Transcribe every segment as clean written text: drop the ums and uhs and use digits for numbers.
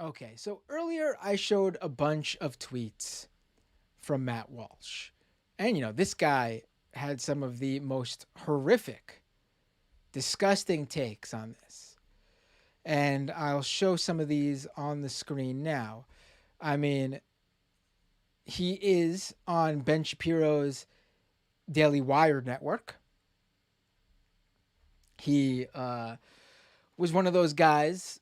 Okay, so earlier I showed a bunch of tweets from Matt Walsh. And, this guy had some of the most horrific, disgusting takes on this. And I'll show some of these on the screen now. I mean, he is on Ben Shapiro's Daily Wire network. He was one of those guys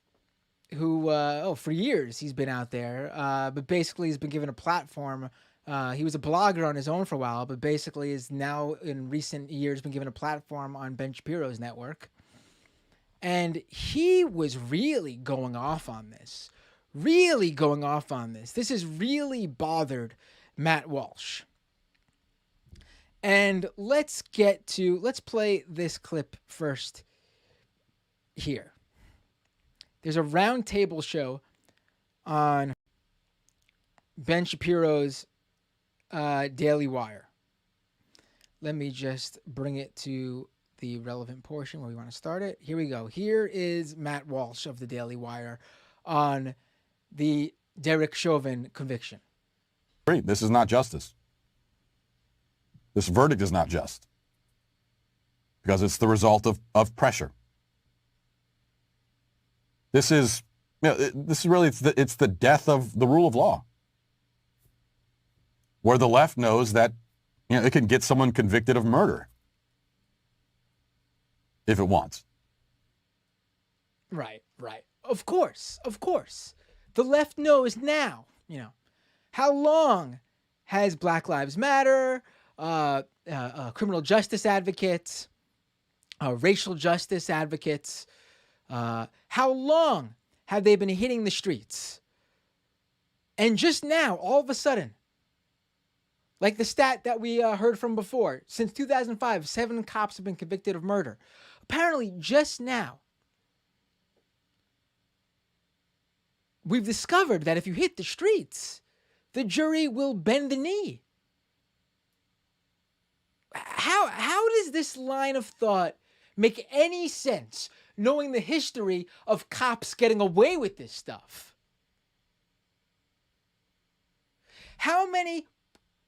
who, for years he's been out there, but basically he's been given a platform. He was a blogger on his own for a while, but basically is now in recent years been given a platform on Ben Shapiro's network. And he was really going off on this. This has really bothered Matt Walsh. And let's play this clip first here. There's a roundtable show on Ben Shapiro's Daily Wire. Let me just bring it to the relevant portion where we want to start it. Here we go. Here is Matt Walsh of the Daily Wire on the Derek Chauvin conviction. This is not justice. This verdict is not just because it's the result of pressure. This is really, it's the death of the rule of law, where the left knows that it can get someone convicted of murder if it wants. Right. Of course. The left knows now, how long has Black Lives Matter, criminal justice advocates, racial justice advocates, how long have they been hitting the streets? And just now, all of a sudden, like the stat that we heard from before, since 2005, 7 cops have been convicted of murder. Apparently, just now, we've discovered that if you hit the streets, the jury will bend the knee. How does this line of thought make any sense, knowing the history of cops getting away with this stuff? How many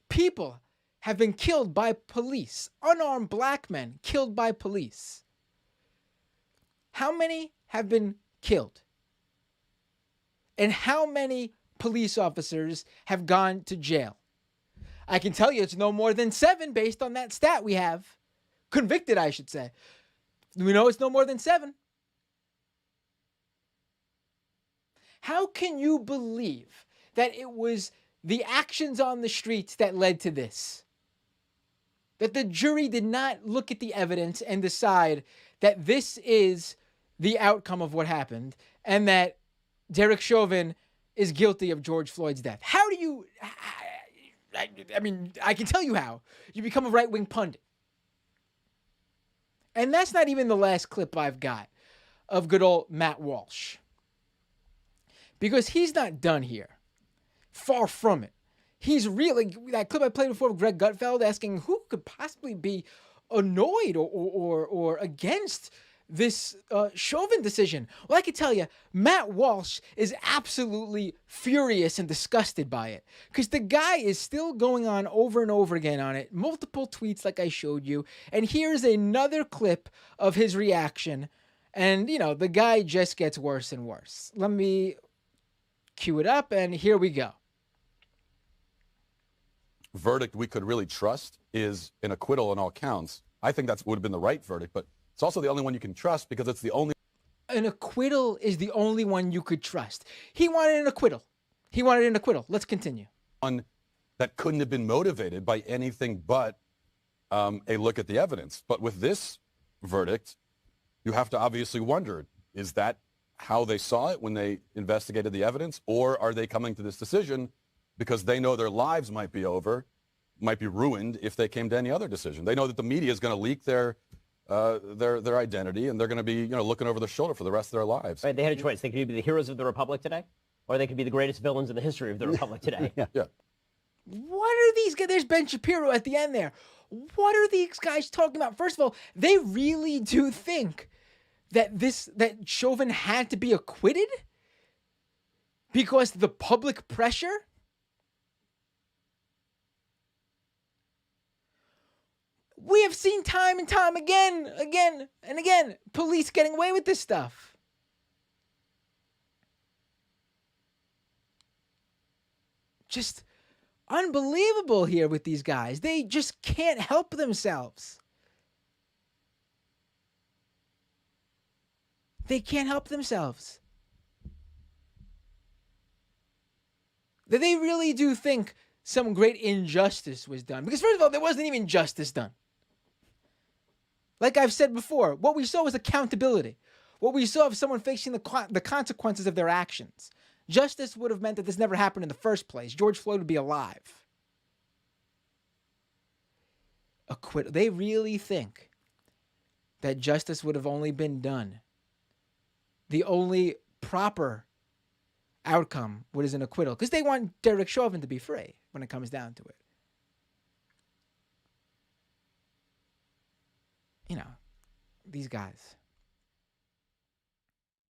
people have been killed by police, unarmed black men killed by police? How many have been killed? And how many police officers have gone to jail? I can tell you it's no more than 7 based on that stat we have. Convicted, I should say. We know it's no more than 7. How can you believe that it was the actions on the streets that led to this? That the jury did not look at the evidence and decide that this is the outcome of what happened and that Derek Chauvin is guilty of George Floyd's death. How do you... I mean, I can tell you how. You become a right-wing pundit. And that's not even the last clip I've got of good old Matt Walsh. Because he's not done here. Far from it. He's really... That clip I played before of Greg Gutfeld asking who could possibly be annoyed or against this Chauvin decision. Well, I can tell you, Matt Walsh is absolutely furious and disgusted by it. Because the guy is still going on over and over again on it. Multiple tweets like I showed you. And here's another clip of his reaction. And, the guy just gets worse and worse. Let me cue it up, and here we go. Verdict we could really trust is an acquittal on all counts. I think that would have been the right verdict, but it's also the only one you can trust because it's the only... An acquittal is the only one you could trust. He wanted an acquittal. Let's continue. One that couldn't have been motivated by anything but a look at the evidence. But with this verdict, you have to obviously wonder, is that how they saw it when they investigated the evidence? Or are they coming to this decision because they know their lives might be over, might be ruined if they came to any other decision? They know that the media is going to leak their identity, and they're going to be, looking over their shoulder for the rest of their lives. Right, they had a choice. They could be the heroes of the Republic today, or they could be the greatest villains in the history of the Republic today. Yeah. What are these guys? There's Ben Shapiro at the end there. What are these guys talking about? First of all, they really do think that Chauvin had to be acquitted? Because the public pressure? We have seen time and time again, police getting away with this stuff. Just unbelievable here with these guys. They just can't help themselves. They can't help themselves. They really do think some great injustice was done. Because first of all, there wasn't even justice done. Like I've said before, what we saw was accountability. What we saw of someone facing the consequences of their actions. Justice would have meant that this never happened in the first place. George Floyd would be alive. Acquittal. They really think that justice would have only been done. The only proper outcome was an acquittal. Because they want Derek Chauvin to be free when it comes down to it. You know, these guys.